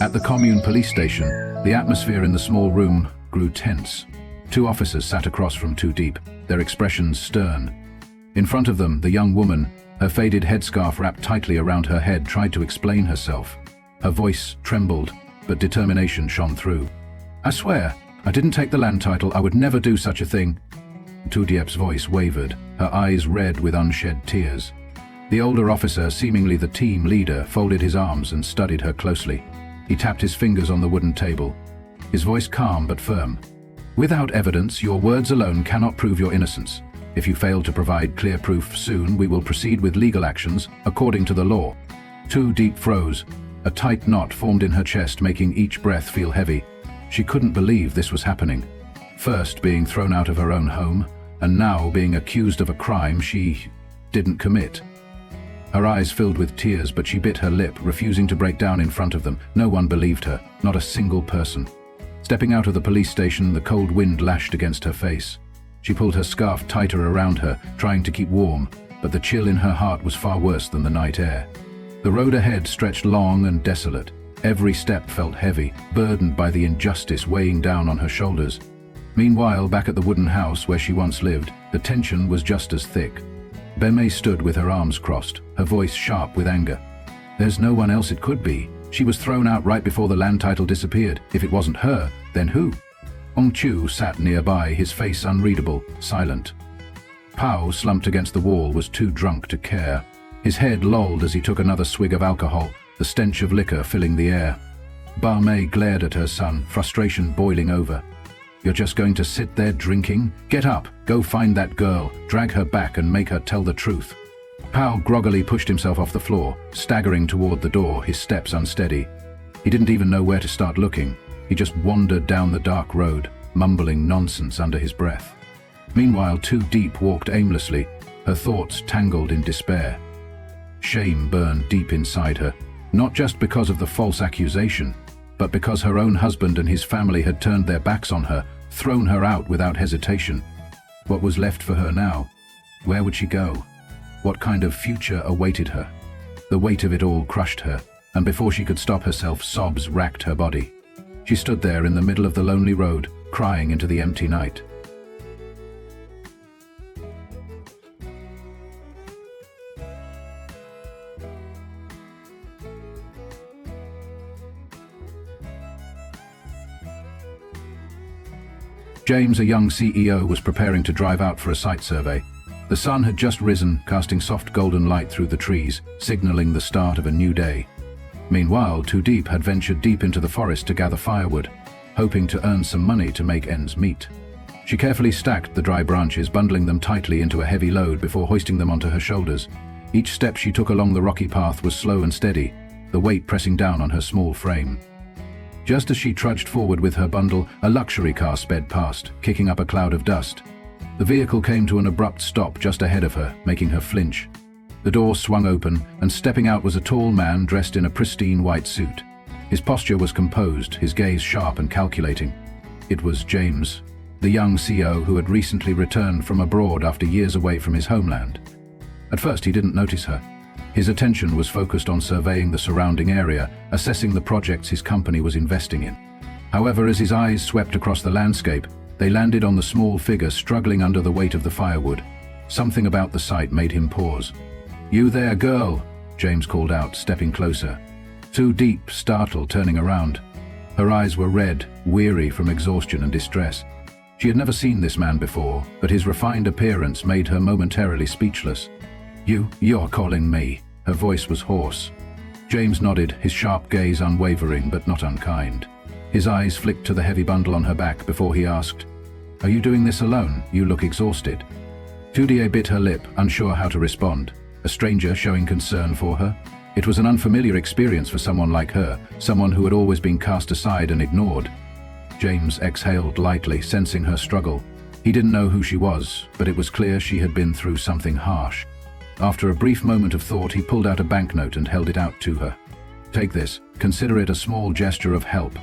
At the commune police station, the atmosphere in the small room grew tense. Two officers sat across from Tu Diep, their expressions stern. In front of them, the young woman, her faded headscarf wrapped tightly around her head, tried to explain herself. Her voice trembled, but determination shone through. "I swear, I didn't take the land title. I would never do such a thing." Tu Diep's voice wavered, her eyes red with unshed tears. The older officer, seemingly the team leader, folded his arms and studied her closely. He tapped his fingers on the wooden table, his voice calm but firm. "Without evidence, your words alone cannot prove your innocence. If you fail to provide clear proof soon, we will proceed with legal actions according to the law." Tu Diep froze. A tight knot formed in her chest, making each breath feel heavy. She couldn't believe this was happening. First being thrown out of her own home, and now being accused of a crime she didn't commit. Her eyes filled with tears, but she bit her lip, refusing to break down in front of them. No one believed her, not a single person. Stepping out of the police station, the cold wind lashed against her face. She pulled her scarf tighter around her, trying to keep warm, but the chill in her heart was far worse than the night air. The road ahead stretched long and desolate. Every step felt heavy, burdened by the injustice weighing down on her shoulders. Meanwhile, back at the wooden house where she once lived, the tension was just as thick. Beme stood with her arms crossed, her voice sharp with anger. There's no one else it could be. She was thrown out right before the land title disappeared. If it wasn't her, then who? Ong Chu sat nearby, his face unreadable, silent. Pao, slumped against the wall, was too drunk to care. His head lolled as he took another swig of alcohol, the stench of liquor filling the air. Ba Mei glared at her son, frustration boiling over. "You're just going to sit there drinking? Get up, go find that girl, drag her back and make her tell the truth." Pao groggily pushed himself off the floor, staggering toward the door, his steps unsteady. He didn't even know where to start looking. He just wandered down the dark road, mumbling nonsense under his breath. Meanwhile, Tu Diep walked aimlessly, her thoughts tangled in despair. Shame burned deep inside her, not just because of the false accusation, but because her own husband and his family had turned their backs on her, thrown her out without hesitation. What was left for her now? Where would she go? What kind of future awaited her? The weight of it all crushed her, and before she could stop herself, sobs racked her body. She stood there in the middle of the lonely road, crying into the empty night. James, a young CEO, was preparing to drive out for a site survey. The sun had just risen, casting soft golden light through the trees, signaling the start of a new day. Meanwhile, Tu Diep had ventured deep into the forest to gather firewood, hoping to earn some money to make ends meet. She carefully stacked the dry branches, bundling them tightly into a heavy load before hoisting them onto her shoulders. Each step she took along the rocky path was slow and steady, the weight pressing down on her small frame. Just as she trudged forward with her bundle, a luxury car sped past, kicking up a cloud of dust. The vehicle came to an abrupt stop just ahead of her, making her flinch. The door swung open, and stepping out was a tall man dressed in a pristine white suit. His posture was composed, his gaze sharp and calculating. It was James, the young CEO who had recently returned from abroad after years away from his homeland. At first he didn't notice her. His attention was focused on surveying the surrounding area, assessing the projects his company was investing in. However, as his eyes swept across the landscape, they landed on the small figure struggling under the weight of the firewood. Something about the sight made him pause. "You there, girl?" James called out, stepping closer. Tu Diep, startled, turning around. Her eyes were red, weary from exhaustion and distress. She had never seen this man before, but his refined appearance made her momentarily speechless. You're calling me." Her voice was hoarse. James nodded, his sharp gaze unwavering but not unkind. His eyes flicked to the heavy bundle on her back before he asked, "Are you doing this alone? You look exhausted." Tu Diep bit her lip, unsure how to respond. A stranger showing concern for her? It was an unfamiliar experience for someone like her, someone who had always been cast aside and ignored. James exhaled lightly, sensing her struggle. He didn't know who she was, but it was clear she had been through something harsh. After a brief moment of thought, he pulled out a banknote and held it out to her. "Take this. Consider it a small gesture of help."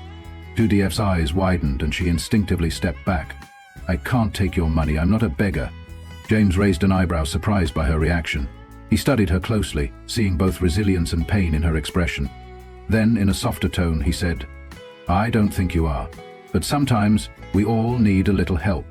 Tu Diep's eyes widened and she instinctively stepped back. "I can't take your money. I'm not a beggar." James raised an eyebrow, surprised by her reaction. He studied her closely, seeing both resilience and pain in her expression. Then, in a softer tone, he said, "I don't think you are, but sometimes we all need a little help."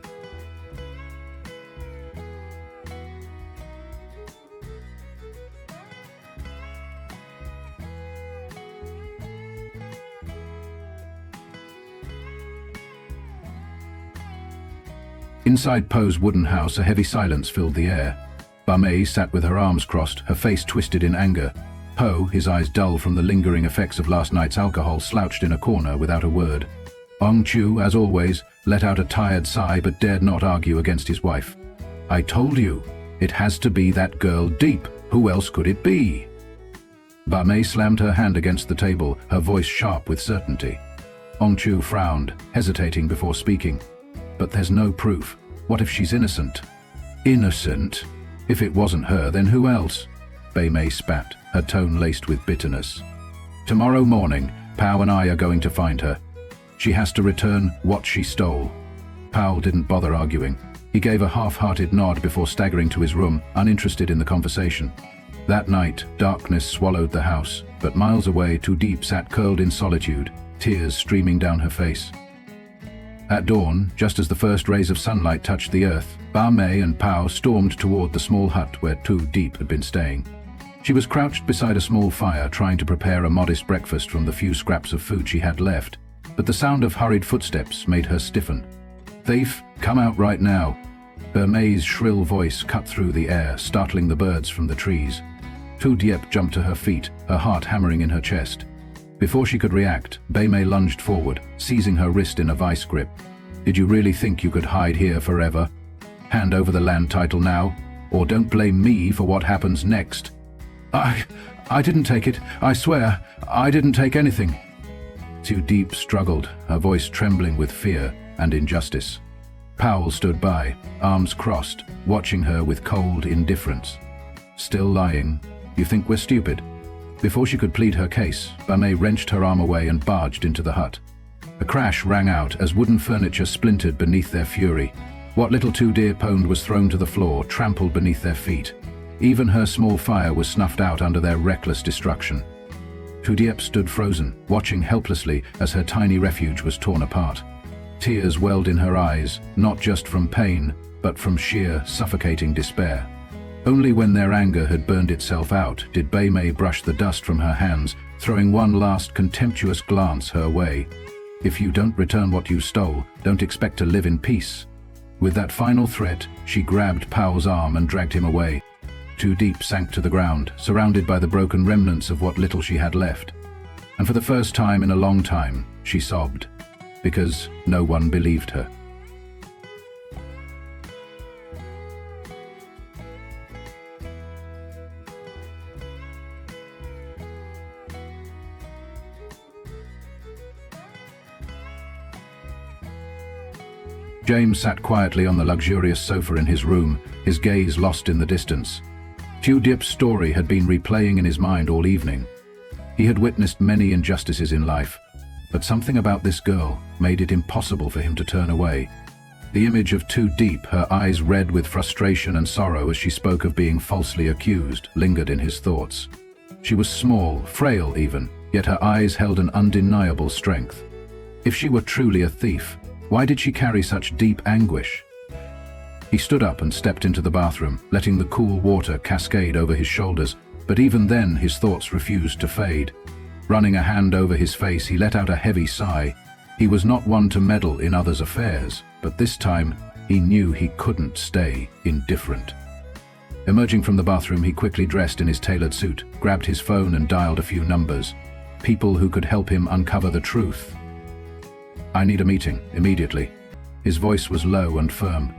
Inside Poe's wooden house, a heavy silence filled the air. Ba Mei sat with her arms crossed, her face twisted in anger. Poe, his eyes dull from the lingering effects of last night's alcohol, slouched in a corner without a word. Ong Chu, as always, let out a tired sigh but dared not argue against his wife. "I told you, it has to be that girl Diep. Who else could it be?" Ba Mei slammed her hand against the table, her voice sharp with certainty. Ong Chu frowned, hesitating before speaking. "But there's no proof. What if she's innocent?" "Innocent? If it wasn't her, then who else?" Ba Mei spat, her tone laced with bitterness. "Tomorrow morning, Pao and I are going to find her. She has to return what she stole." Pao didn't bother arguing. He gave a half-hearted nod before staggering to his room, uninterested in the conversation. That night, darkness swallowed the house, but miles away, Tu Diep sat curled in solitude, tears streaming down her face. At dawn, just as the first rays of sunlight touched the earth, Ba Mei and Pao stormed toward the small hut where Tu Diep had been staying. She was crouched beside a small fire, trying to prepare a modest breakfast from the few scraps of food she had left, but the sound of hurried footsteps made her stiffen. "Thief, come out right now!" Ba Mei's shrill voice cut through the air, startling the birds from the trees. Tu Diep jumped to her feet, her heart hammering in her chest. Before she could react, Ba Mei lunged forward, seizing her wrist in a vice grip. "Did you really think you could hide here forever? Hand over the land title now, or don't blame me for what happens next." I didn't take it. I swear, I didn't take anything." Tu Diep struggled, her voice trembling with fear and injustice. Powell stood by, arms crossed, watching her with cold indifference. "Still lying? You think we're stupid?" Before she could plead her case, Ba Mei wrenched her arm away and barged into the hut. A crash rang out as wooden furniture splintered beneath their fury. What little Tu Diep owned was thrown to the floor, trampled beneath their feet. Even her small fire was snuffed out under their reckless destruction. Tu Diep stood frozen, watching helplessly as her tiny refuge was torn apart. Tears welled in her eyes, not just from pain, but from sheer, suffocating despair. Only when their anger had burned itself out did Ba Mei brush the dust from her hands, throwing one last contemptuous glance her way. "If you don't return what you stole, don't expect to live in peace." With that final threat, she grabbed Powell's arm and dragged him away. Tu Diep sank to the ground, surrounded by the broken remnants of what little she had left. And for the first time in a long time, she sobbed, because no one believed her. James sat quietly on the luxurious sofa in his room, his gaze lost in the distance. Tu Diep's story had been replaying in his mind all evening. He had witnessed many injustices in life, but something about this girl made it impossible for him to turn away. The image of Tu Diep, her eyes red with frustration and sorrow as she spoke of being falsely accused, lingered in his thoughts. She was small, frail even, yet her eyes held an undeniable strength. If she were truly a thief, why did she carry such deep anguish? He stood up and stepped into the bathroom, letting the cool water cascade over his shoulders, but even then his thoughts refused to fade. Running a hand over his face, he let out a heavy sigh. He was not one to meddle in others' affairs, but this time he knew he couldn't stay indifferent. Emerging from the bathroom, he quickly dressed in his tailored suit, grabbed his phone and dialed a few numbers. People who could help him uncover the truth. "I need a meeting, immediately." His voice was low and firm.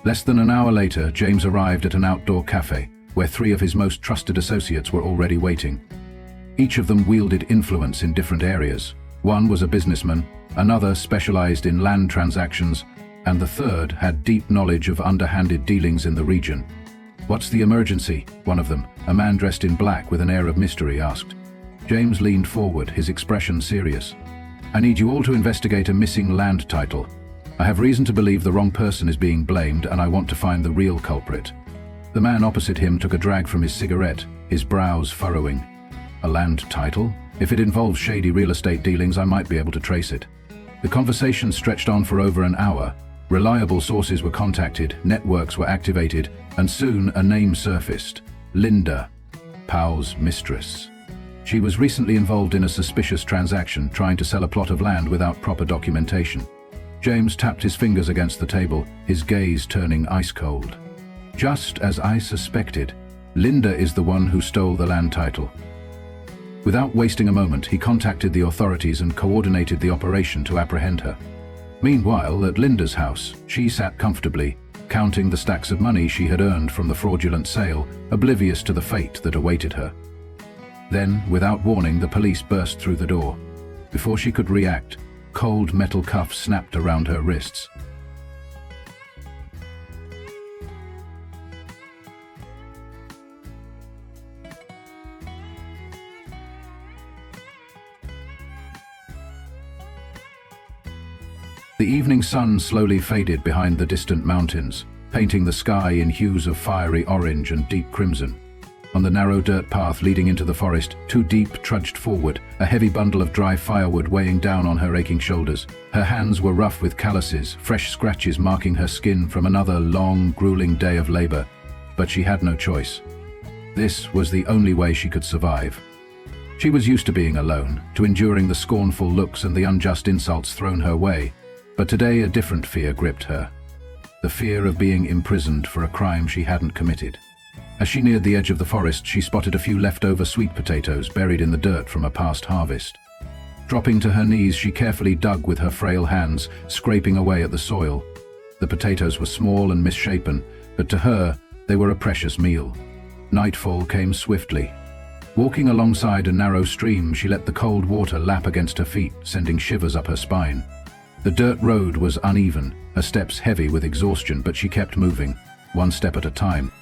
Less than an hour later, James arrived at an outdoor cafe, where 3 of his most trusted associates were already waiting. Each of them wielded influence in different areas. One was a businessman, another specialized in land transactions, and the third had deep knowledge of underhanded dealings in the region. "What's the emergency?" one of them, a man dressed in black with an air of mystery, asked. James leaned forward, his expression serious. "I need you all to investigate a missing land title. I have reason to believe the wrong person is being blamed, and I want to find the real culprit." The man opposite him took a drag from his cigarette, his brows furrowing. "A land title? If it involves shady real estate dealings, I might be able to trace it. The conversation stretched on for over an hour. Reliable sources were contacted, networks were activated, and soon a name surfaced. Linda, Powell's mistress. She was recently involved in a suspicious transaction, trying to sell a plot of land without proper documentation. James tapped his fingers against the table, his gaze turning ice cold. Just as I suspected, Linda is the one who stole the land title. Without wasting a moment, he contacted the authorities and coordinated the operation to apprehend her. Meanwhile, at Linda's house, she sat comfortably, counting the stacks of money she had earned from the fraudulent sale, oblivious to the fate that awaited her. Then, without warning, the police burst through the door. Before she could react, cold metal cuffs snapped around her wrists. The evening sun slowly faded behind the distant mountains, painting the sky in hues of fiery orange and deep crimson. On the narrow dirt path leading into the forest, Tu Diep trudged forward, a heavy bundle of dry firewood weighing down on her aching shoulders. Her hands were rough with calluses, fresh scratches marking her skin from another long, grueling day of labor. But she had no choice. This was the only way she could survive. She was used to being alone, to enduring the scornful looks and the unjust insults thrown her way. But today a different fear gripped her. The fear of being imprisoned for a crime she hadn't committed. As she neared the edge of the forest, she spotted a few leftover sweet potatoes buried in the dirt from a past harvest. Dropping to her knees, she carefully dug with her frail hands, scraping away at the soil. The potatoes were small and misshapen, but to her, they were a precious meal. Nightfall came swiftly. Walking alongside a narrow stream, she let the cold water lap against her feet, sending shivers up her spine. The dirt road was uneven, her steps heavy with exhaustion, but she kept moving, one step at a time.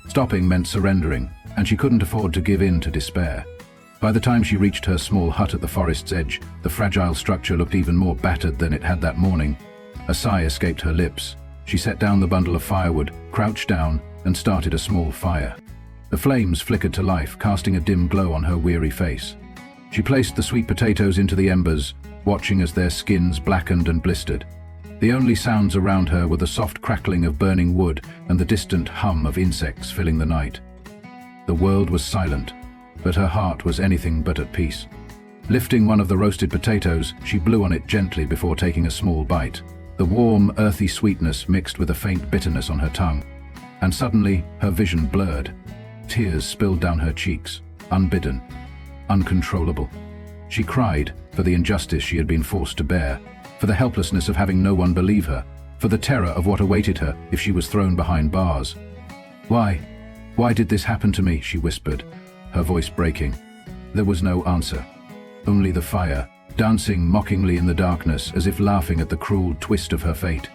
Stopping meant surrendering, and she couldn't afford to give in to despair. By the time she reached her small hut at the forest's edge, the fragile structure looked even more battered than it had that morning. A sigh escaped her lips. She set down the bundle of firewood, crouched down, and started a small fire. The flames flickered to life, casting a dim glow on her weary face. She placed the sweet potatoes into the embers, watching as their skins blackened and blistered. The only sounds around her were the soft crackling of burning wood and the distant hum of insects filling the night. The world was silent, but her heart was anything but at peace. Lifting one of the roasted potatoes, she blew on it gently before taking a small bite. The warm, earthy sweetness mixed with a faint bitterness on her tongue. And suddenly, her vision blurred. Tears spilled down her cheeks, unbidden, uncontrollable. She cried for the injustice she had been forced to bear, for the helplessness of having no one believe her, for the terror of what awaited her if she was thrown behind bars. Why did this happen to me?" she whispered, her voice breaking. There was no answer, only the fire, dancing mockingly in the darkness as if laughing at the cruel twist of her fate.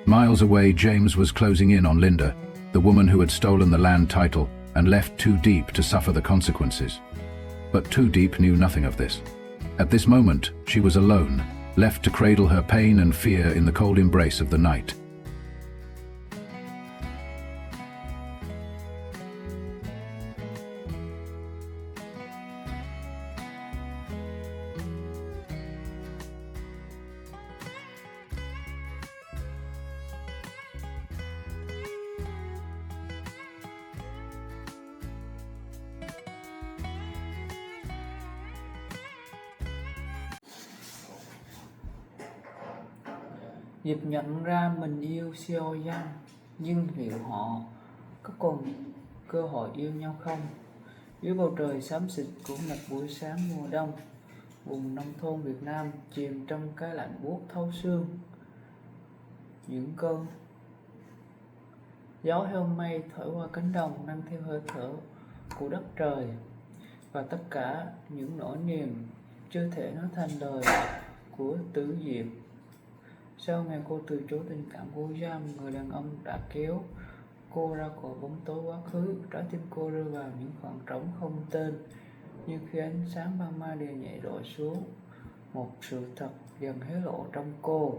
Miles away, James was closing in on Linda, the woman who had stolen the land title and left Tu Diep to suffer the consequences. But Tu Diep knew nothing of this. At this moment, she was alone, left to cradle her pain and fear in the cold embrace of the night. Diệp nhận ra mình yêu Seo Yang, nhưng liệu họ có còn cơ hội yêu nhau không? Dưới bầu trời xám xịt của một buổi sáng mùa đông, vùng nông thôn Việt Nam chìm trong cái lạnh buốt thấu xương. Những cơn gió heo mây thổi qua cánh đồng mang theo hơi thở của đất trời, và tất cả những nỗi niềm chưa thể nói thành lời của Tử Diệp. Sau ngày cô từ chối tình cảm của Jam, người đàn ông đã kéo cô ra khỏi bóng tối quá khứ. Trái tim cô rơi vào những khoảng trống không tên, nhưng khi ánh sáng ban mai đều nhẹ đổ xuống, một sự thật dần hé lộ trong cô.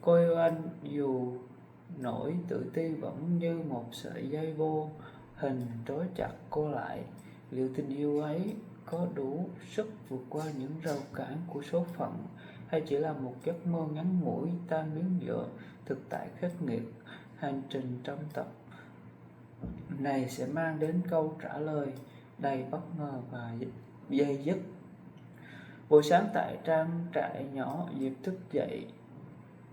Cô yêu anh dù nỗi tự ti vẫn như một sợi dây vô hình trói chặt cô lại. Liệu tình yêu ấy có đủ sức vượt qua những rào cản của số phận, hay chỉ là một giấc mơ ngắn ngủi tan biến giữa thực tại khắc nghiệt? Hành trình trong tập này sẽ mang đến câu trả lời đầy bất ngờ và dây dứt. Buổi sáng tại trang trại nhỏ, Diệp thức dậy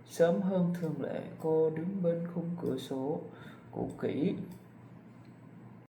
sớm hơn thường lệ. Cô đứng bên khung cửa sổ cũ kỹ,